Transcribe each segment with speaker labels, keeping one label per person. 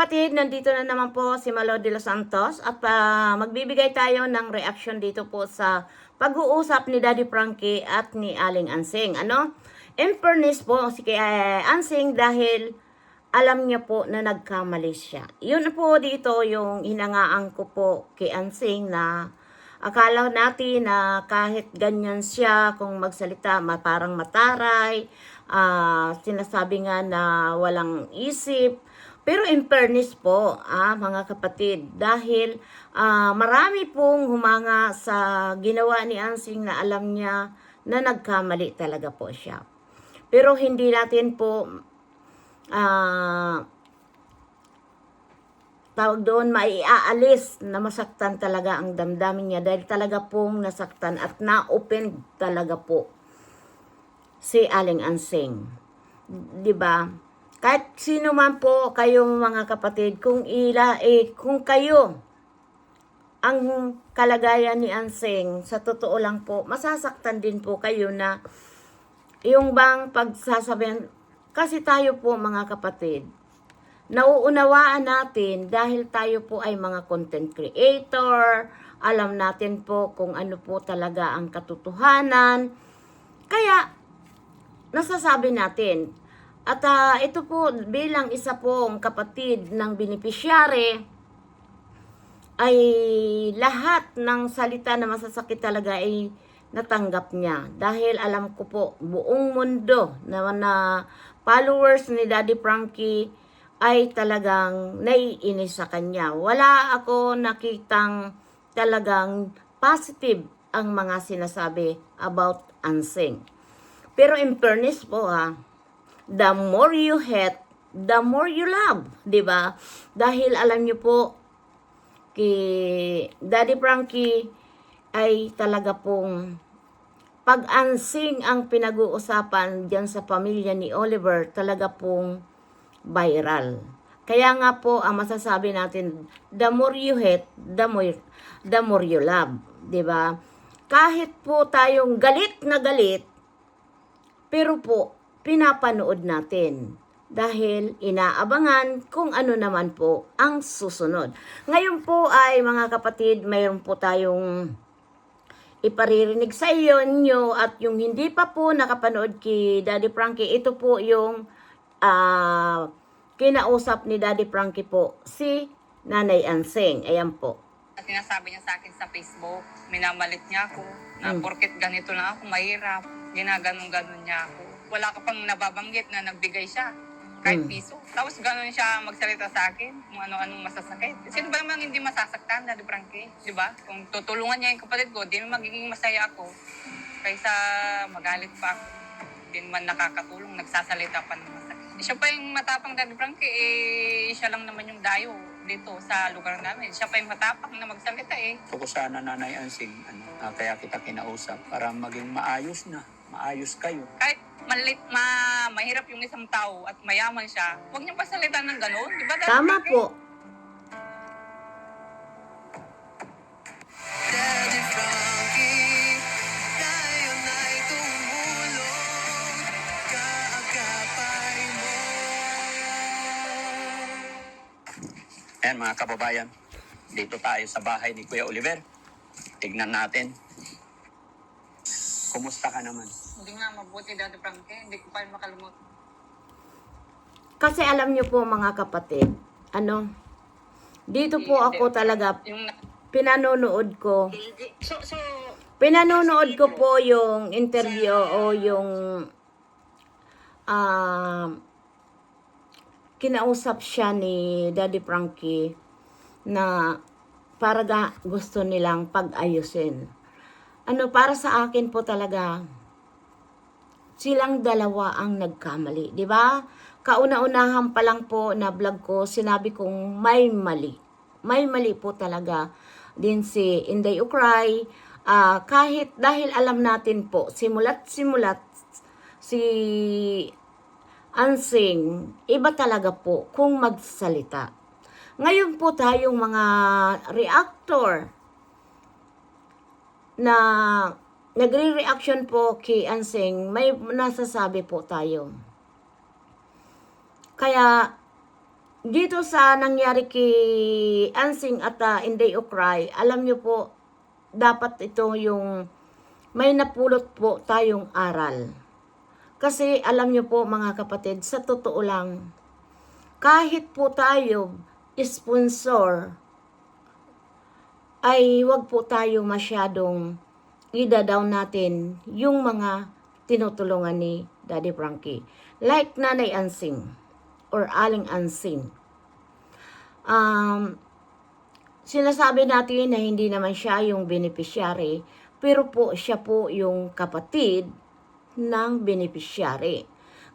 Speaker 1: kapatid, nandito na naman po si Malo de los Santos at magbibigay tayo ng reaction dito po sa pag-uusap ni Daddy Frankie at ni Aling Ansing. Ano? In fairness po si Ansing dahil alam niya po na nagkamali siya. Yun po dito yung hinangaan ko po kay Ansing na akala natin na kahit ganyan siya kung magsalita parang mataray, sinasabi nga na walang isip. Pero in fairness po, mga kapatid, dahil marami pong humanga sa ginawa ni Ansing na alam niya na nagkamali talaga po siya. Pero hindi natin po tawag doon maiaalis na masaktan talaga ang damdamin niya dahil talaga pong nasaktan at na-open talaga po si Aling Ansing. 'Di ba? Kahit sino man po kayo mga kapatid, kung kayo ang kalagayan ni Ansing, sa totoo lang po, masasaktan din po kayo na yung bang pagsasabihan, kasi tayo po mga kapatid, nauunawaan natin dahil tayo po ay mga content creator, alam natin po kung ano po talaga ang katotohanan, kaya nasasabi natin. At ito po bilang isa pong kapatid ng beneficiary ay lahat ng salita na masasakit talaga ay natanggap niya. Dahil alam ko po buong mundo na followers ni Daddy Frankie ay talagang naiinis sa kanya. Wala ako nakitang talagang positive ang mga sinasabi about Ansing. Pero in fairness po the more you hate, the more you love, 'di ba? Dahil alam niyo po kay Daddy Frankie ay talaga pong pag Ansing ang pinag-uusapan diyan sa pamilya ni Oliver, talaga pong viral. Kaya nga po ang masasabi natin, the more you hate, the more you love, 'di ba? Kahit po tayong galit na galit, pero po pinapanood natin dahil inaabangan kung ano naman po ang susunod. Ngayon po ay mga kapatid, mayroon po tayong iparirinig sa inyo at yung hindi pa po nakapanood kay Daddy Frankie, ito po yung kinausap ni Daddy Frankie po si Nanay Ansing. Ayan po.
Speaker 2: Sinasabi niya sa akin sa Facebook, minamalit niya ako, na porket ganito lang ako, mahirap, ginaganon-ganon niya ako. Wala ka pang nababanggit na nagbigay siya, kahit piso. Tapos ganon siya magsalita sa akin, kung ano-anong masasakit. Sino ba naman hindi masasaktan, Daddy Frankie? Di ba? Kung tutulungan niya yung kapatid ko, di magiging masaya ako. Kaysa magalit pa ako. Di naman nakakatulong, nagsasalita pa ng masakit. Siya pa yung matapang, Daddy Frankie, siya lang naman yung dayo dito sa lugar namin. Siya pa yung matapang na magsalita Gusto
Speaker 3: ko sana, Nanay Ansing, kaya kita kinausap para maging maayos kayo.
Speaker 2: Kahit mahirap yung isang tao at mayaman siya, huwag niyang pasalita ng gano'n. Diba, Daddy
Speaker 1: Tama
Speaker 2: Frankie?
Speaker 1: po.
Speaker 4: Daddy Frankie, tayo na'y tumulong, kaagapay mo.
Speaker 3: Ayan mga kababayan, dito tayo sa bahay ni Kuya Oliver. Tignan natin. Kumusta ka naman?
Speaker 2: Hindi nga mabuti, Daddy Frankie. Hindi ko pa makalumot.
Speaker 1: Kasi alam niyo po mga kapatid, dito po ako talaga pinanonood ko. Pinanonood ko po yung interview o yung kinausap siya ni Daddy Frankie na para gusto nilang pag-ayusin. Para sa akin po talaga, silang dalawa ang nagkamali, di ba? Kauna-unahan pa lang po na vlog ko, sinabi kong may mali. May mali po talaga din si Inday Ukray. Kahit dahil alam natin po, simulat si Ansing, iba talaga po kung magsalita. Ngayon po tayong mga reactor na nagre-reaction po kay Ansing, may nasasabi po tayo. Kaya dito sa nangyari kay Ansing at Inday Ukray, alam nyo po, dapat ito yung may napulot po tayong aral. Kasi alam nyo po mga kapatid, sa totoo lang, kahit po tayo sponsor, ay wag po tayo masyadong ida-down natin yung mga tinutulungan ni Daddy Frankie. Like Nanay Ansing or Aling Ansing. Sinasabi natin na hindi naman siya yung beneficiary, pero po siya po yung kapatid ng beneficiary.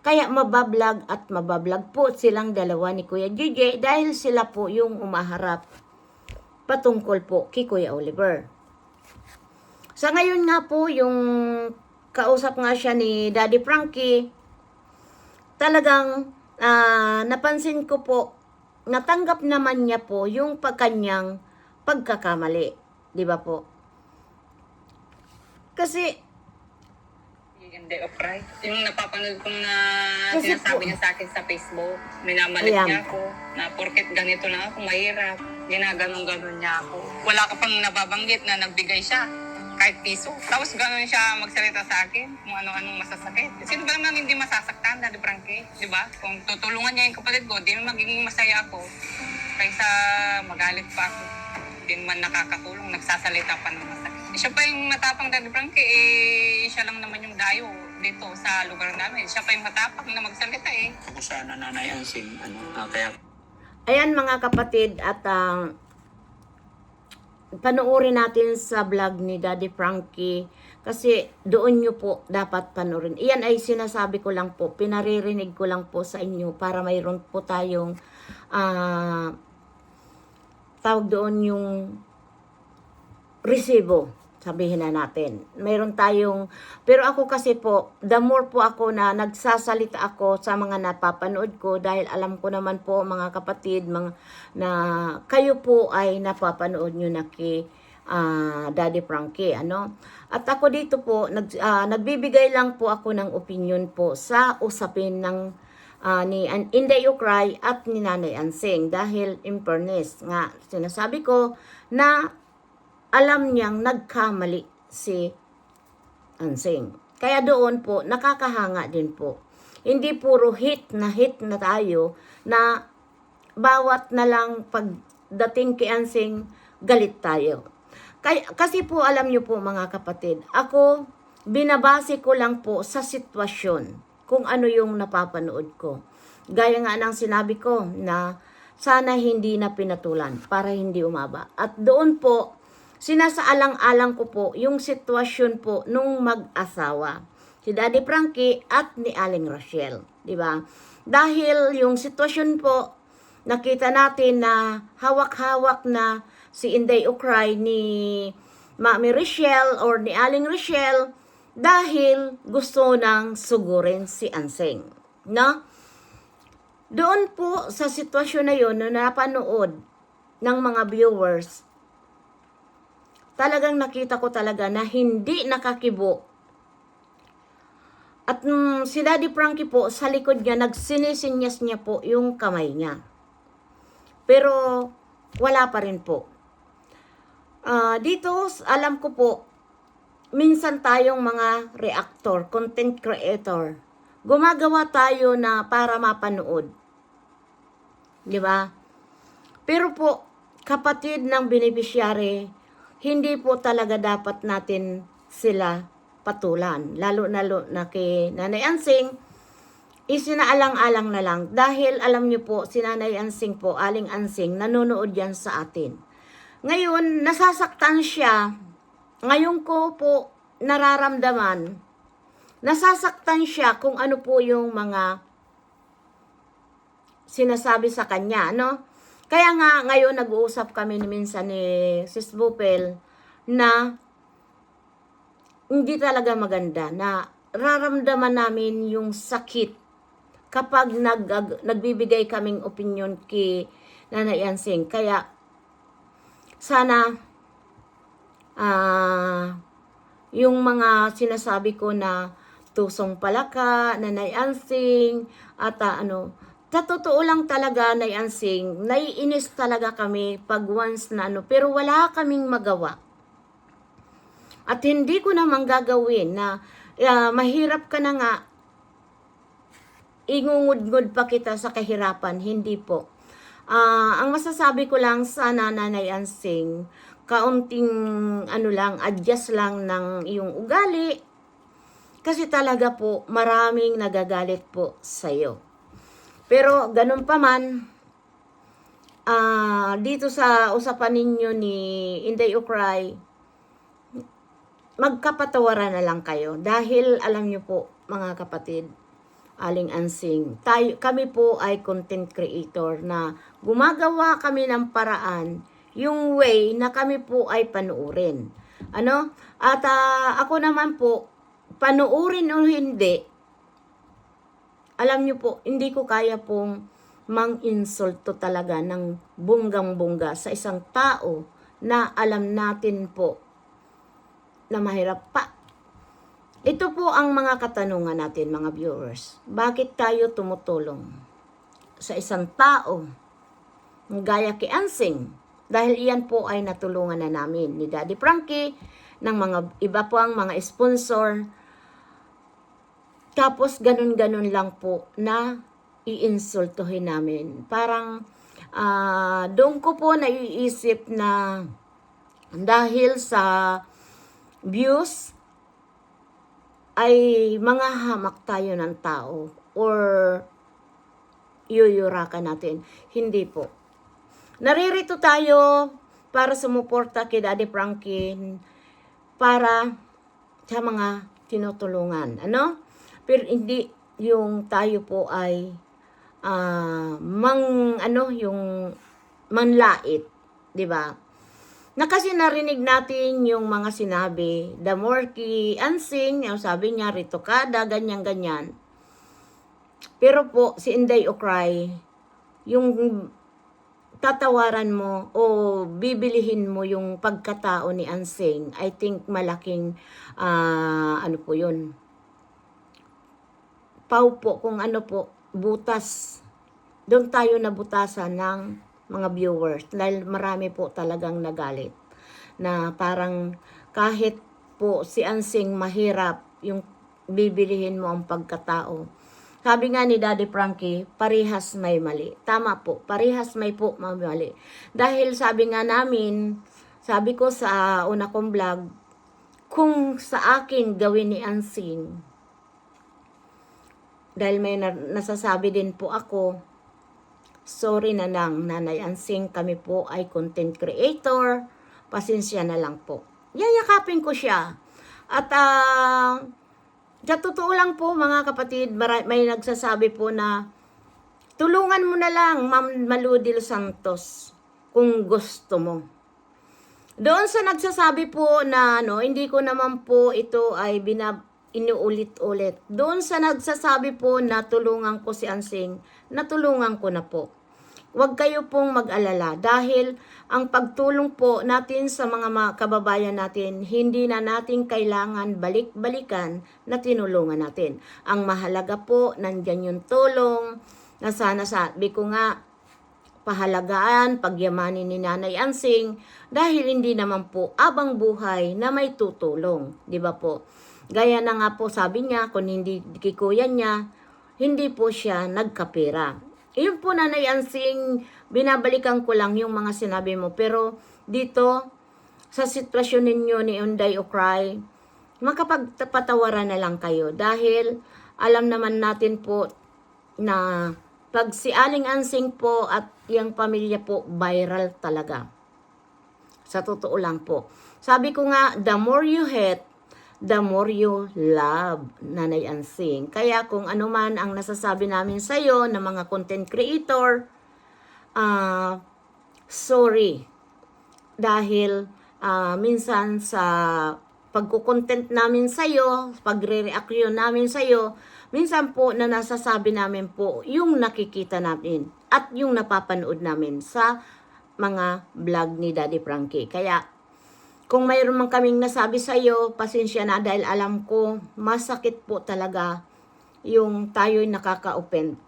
Speaker 1: Kaya mabablog at mabablog po silang dalawa ni Kuya JJ dahil sila po yung umaharap patungkol po kay Kuya Oliver. Sa ngayon nga po, yung kausap nga siya ni Daddy Frankie, talagang napansin ko po, natanggap naman niya po yung kanyang pagkakamali. Di ba po? Kasi,
Speaker 2: Hindi, Okray. Yung napapanood kong na
Speaker 1: Kasi
Speaker 2: sinasabi
Speaker 1: po-
Speaker 2: niya sa akin sa Facebook, minamalit
Speaker 1: Ayan.
Speaker 2: niya ako, na porket ganito na ako, mahirap, ginaganon-ganon niya ako. Wala ka pang nababanggit na nagbigay siya, kahit piso. Tapos ganon siya magsalita sa akin, kung ano-anong masasakit. Sino ba naman hindi masasaktan, Daddy Frankie? Di ba? Kung tutulungan niya yung kapatid ko, di magiging masaya ako. Kaysa magalit pa ako. Di man nakakatulong, nagsasalita pa ng masakit. Siya pa yung matapang, Daddy Frankie, siya lang naman yung dayo dito sa lugar namin. Siya pa yung matapang na magsalita eh.
Speaker 3: Ako sana Nanay Ansing, kaya
Speaker 1: ayan mga kapatid, at panoorin natin sa vlog ni Daddy Frankie kasi doon nyo po dapat panoorin. Iyan ay sinasabi ko lang po, pinaririnig ko lang po sa inyo para mayroon po tayong tawag doon yung resibo, sabihin na natin. Mayroon tayong, pero ako kasi po, the more po ako na nagsasalita ako sa mga napapanood ko dahil alam ko naman po mga kapatid, na kayo po ay napapanood nyo na kay Daddy Frankie, ano? At ako dito po, nagbibigay lang po ako ng opinion po sa usapin ng ni Inday Ukray at ni Nanay Ansing dahil in fairness nga sinasabi ko na alam niyang nagkamali si Ansing. Kaya doon po, nakakahanga din po. Hindi puro hit na tayo na bawat na lang pagdating kay Ansing, galit tayo. Kasi po alam niyo po mga kapatid, ako binabase ko lang po sa sitwasyon kung ano yung napapanood ko. Gaya nga ng sinabi ko na sana hindi na pinatulan para hindi umaba. At doon po, sinasaalang-alang ko po yung sitwasyon po nung mag-asawa. Si Daddy Frankie at ni Aling Rachel. Diba? Dahil yung sitwasyon po, nakita natin na hawak-hawak na si Inday Ukray ni Mami Rachel or ni Aling Rachel dahil gusto nang sugurin si Ansing. No? Doon po sa sitwasyon na yun na napanood ng mga viewers, talagang nakita ko talaga na hindi nakakibo. At si Daddy Frankie po, sa likod niya, nagsinisinyas niya po yung kamay niya. Pero wala pa rin po. Dito, alam ko po, minsan tayong mga reactor, content creator, gumagawa tayo na para mapanood. Di ba? Pero po, kapatid ng beneficiary, hindi po talaga dapat natin sila patulan. Lalo na kay Nanay Ansing, isinaalang-alang na lang. Dahil alam niyo po, si Nanay Ansing po, Aling Ansing, nanonood yan sa atin. Ngayon, nasasaktan siya. Ngayon ko po nararamdaman, nasasaktan siya kung ano po yung mga sinasabi sa kanya, no? Kaya nga, ngayon nag-uusap kami minsan ni Sis Bupel na hindi talaga maganda na raramdaman namin yung sakit kapag nagbibigay kaming opinion kay Nanay Ansing. Kaya, sana, yung mga sinasabi ko na tusong palaka, Nanay Ansing, at sa totoo lang talaga, Nay Ansing, naiinis talaga kami pag once na ano, pero wala kaming magawa. At hindi ko naman gagawin na mahirap ka na nga, ingungud-ngud pa kita sa kahirapan. Hindi po. Ang masasabi ko lang sana, Nanay Ansing, kaunting ano lang, adjust lang ng iyong ugali. Kasi talaga po, maraming nagagalit po sa'yo. Pero ganun pa man, dito sa usapan ninyo ni Inday Ukray, magkapatawaran na lang kayo. Dahil alam nyo po, mga kapatid, Aling Ansing, kami po ay content creator na gumagawa kami ng paraan, yung way na kami po ay panuurin. Ano? At ako naman po, panuurin o hindi, alam nyo po, hindi ko kaya pong mang-insulto talaga ng bunggang-bungga sa isang tao na alam natin po na mahirap pa. Ito po ang mga katanungan natin, mga viewers. Bakit tayo tumutulong sa isang tao gaya kay Ansing? Dahil iyan po ay natulungan na namin ni Daddy Frankie, ng mga iba po ang mga sponsor. Tapos ganun-ganun lang po na iinsultuhin namin. Parang doon ko po naiisip na dahil sa views ay mga hamak tayo ng tao or yuyurakan natin. Hindi po. Naririto tayo para sumuporta kay Daddy Frankie para sa mga tinutulungan. Ano? Pero hindi yung tayo po ay yung manlait, 'di ba? Na kasi narinig natin yung mga sinabi, the more kay Ansing, yung sabi niya, rito kada, ganyan-ganyan. Pero po, si Inday Ukray, yung tatawaran mo o bibilihin mo yung pagkatao ni Ansing, I think malaking, ano po yun, pau po, kung ano po, butas. Doon tayo nabutasan ng mga viewers dahil marami po talagang nagalit na parang kahit po si Ansing mahirap yung bibilihin mo ang pagkatao. Sabi nga ni Daddy Frankie, parehas may mali. Tama po, parehas may mali. Dahil sabi nga namin, sabi ko sa una kong vlog, kung sa akin gawin ni Ansing, dahil may nasasabi din po ako, sorry na lang, Nanay Ansing, kami po ay content creator. Pasensya na lang po. Yayakapin ko siya. At sa totoo lang po, mga kapatid, may nagsasabi po na tulungan mo na lang, Ma'am Maludil Santos, kung gusto mo. Doon sa nagsasabi po na hindi ko naman po ito ay inuulit-ulit. Doon sa nagsasabi po na tulungan ko si Ansing, natulungan ko na po. Huwag kayo pong mag-alala dahil ang pagtulong po natin sa mga kababayan natin, hindi na natin kailangan balik-balikan na tinulungan natin. Ang mahalaga po, nandyan yung tulong na sana sabi ko nga, pahalagaan, pagyamanin ni Nanay Ansing dahil hindi naman po abang buhay na may tutulong. Di ba po? Gaya na nga po sabi niya, kung hindi kikuya niya, hindi po siya nagkapera. Yun po, Nanay Ansing, binabalikan ko lang yung mga sinabi mo. Pero dito, sa sitwasyon ninyo ni Inday Ukray, makapagpatawaran na lang kayo. Dahil alam naman natin po na pag si Aling Ansing po at yung pamilya po, viral talaga. Sa totoo lang po. Sabi ko nga, the more you hate, the more you love, Nanay Ansing. Kaya kung ano man ang nasasabi namin sa iyo ng mga content creator, sorry. Dahil minsan sa pagkukontent namin sa iyo, pagre-reaction namin sa iyo, minsan po na nasasabi namin po yung nakikita namin at yung napapanood namin sa mga vlog ni Daddy Frankie. Kaya kung mayroon man kaming nasabi sa iyo, pasensya na dahil alam ko masakit po talaga yung tayo'y nakaka-offend.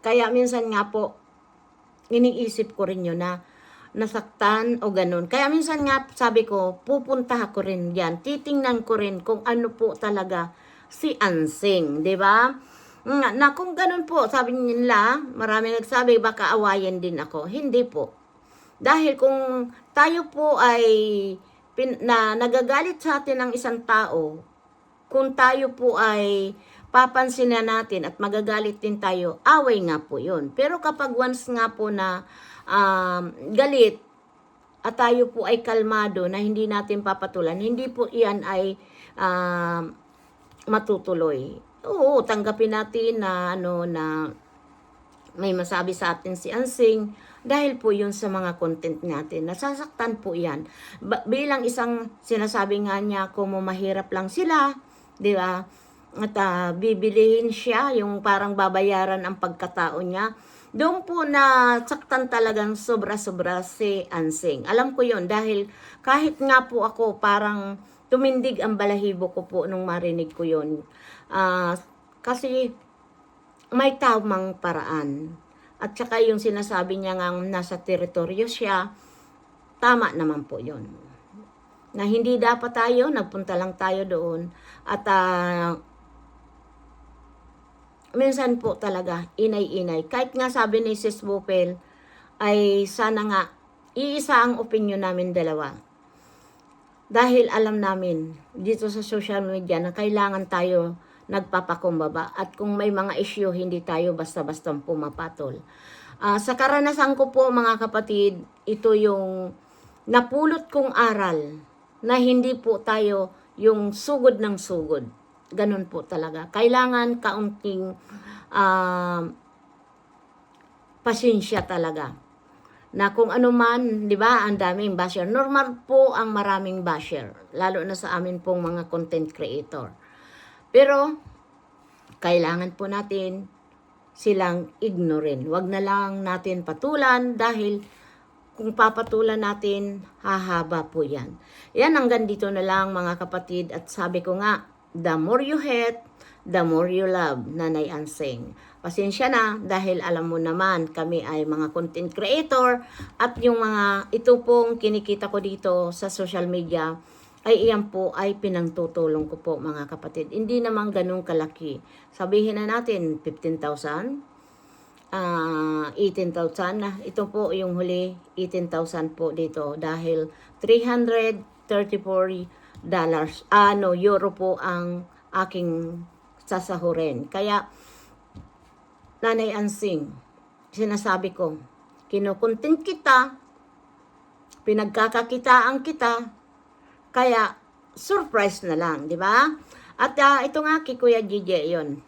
Speaker 1: Kaya minsan nga po, iniisip ko rin yun na nasaktan o ganun. Kaya minsan nga sabi ko, pupunta ako rin yan. Titingnan ko rin kung ano po talaga si Ansing, di ba? Na kung ganun po, sabi nila, marami nagsabi, baka awayan din ako. Hindi po. Dahil kung tayo po ay nagagalit sa atin ng isang tao, kung tayo po ay papansin na natin at magagalit din tayo, away nga po yun. Pero kapag once nga po na galit at tayo po ay kalmado na hindi natin papatulan, hindi po iyan ay matutuloy. Oo, tanggapin natin na na may masabi sa atin si Ansing dahil po yun sa mga content natin. Nasasaktan po yan. Bilang isang sinasabi nga niya kung mahirap lang sila, di ba? At bibilihin siya, yung parang babayaran ang pagkatao niya. Doon po na saktan talagang sobra-sobra si Ansing. Alam ko yun dahil kahit nga po ako parang tumindig ang balahibo ko po nung marinig ko yun. Kasi may tamang paraan. At saka yung sinasabi niya nga nasa teritoryo siya, tama naman po yun. Na hindi dapat tayo, nagpunta lang tayo doon. At minsan po talaga, inay-inay. Kahit nga sabi ni Sis Bupel, ay sana nga, iisa ang opinion namin dalawa. Dahil alam namin, dito sa social media, na kailangan tayo nagpapakumbaba. At kung may mga issue, hindi tayo basta-basta pumapatol. Sa karanasan ko po, mga kapatid, ito yung napulot kong aral na hindi po tayo yung sugod ng sugod. Ganun po talaga. Kailangan kaunting pasensya talaga. Na kung ano man, di ba, ang daming basher. Normal po ang maraming basher. Lalo na sa amin pong mga content creator. Pero, kailangan po natin silang ignorin. Huwag na lang natin patulan dahil kung papatulan natin, hahaba po yan. Yan, hanggang dito na lang mga kapatid. At sabi ko nga, the more you hate, the more you love, Nanay Ansing. Pasensya na dahil alam mo naman kami ay mga content creator at yung mga ito pong kinikita ko dito sa social media ay iyan po ay pinangtutulong ko po mga kapatid. Hindi naman ganun kalaki. Sabihin na natin 15,000, 18,000 na. Ito po yung huli, 18,000 po dito dahil $334 euro po ang aking sasahurin. Kaya Nanay Ansing, sinasabi ko, kinukontent kita, pinagkakakitaan kita, kaya surprise na lang, di ba? At ito nga kay Kuya Gigi yon.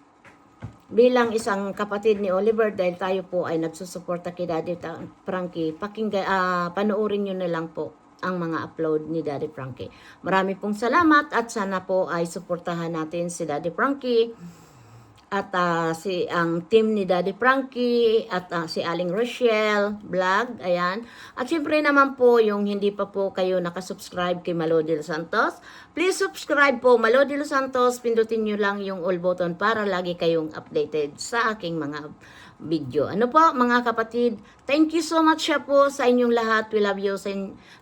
Speaker 1: Bilang isang kapatid ni Oliver, dahil tayo po ay nagsusuporta kay Daddy Frankie, panoorin nyo na lang po ang mga upload ni Daddy Frankie. Marami pong salamat at sana po ay suportahan natin si Daddy Frankie at ang team ni Daddy Frankie at si Aling Rochelle vlog, ayan. At syempre naman po yung hindi pa po kayo nakasubscribe kay Malo de los Santos, please subscribe po Malo de los Santos, pindutin nyo lang yung all button para lagi kayong updated sa aking mga video. Ano po mga kapatid, thank you so much po sa inyong lahat. We love you sa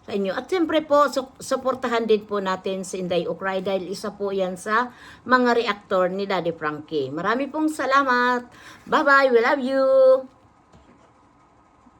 Speaker 1: inyo. At siyempre po, suportahan din po natin si Inday Ukray dahil isa po yan sa mga reactor ni Daddy Frankie. Marami pong salamat. Bye-bye. We love you.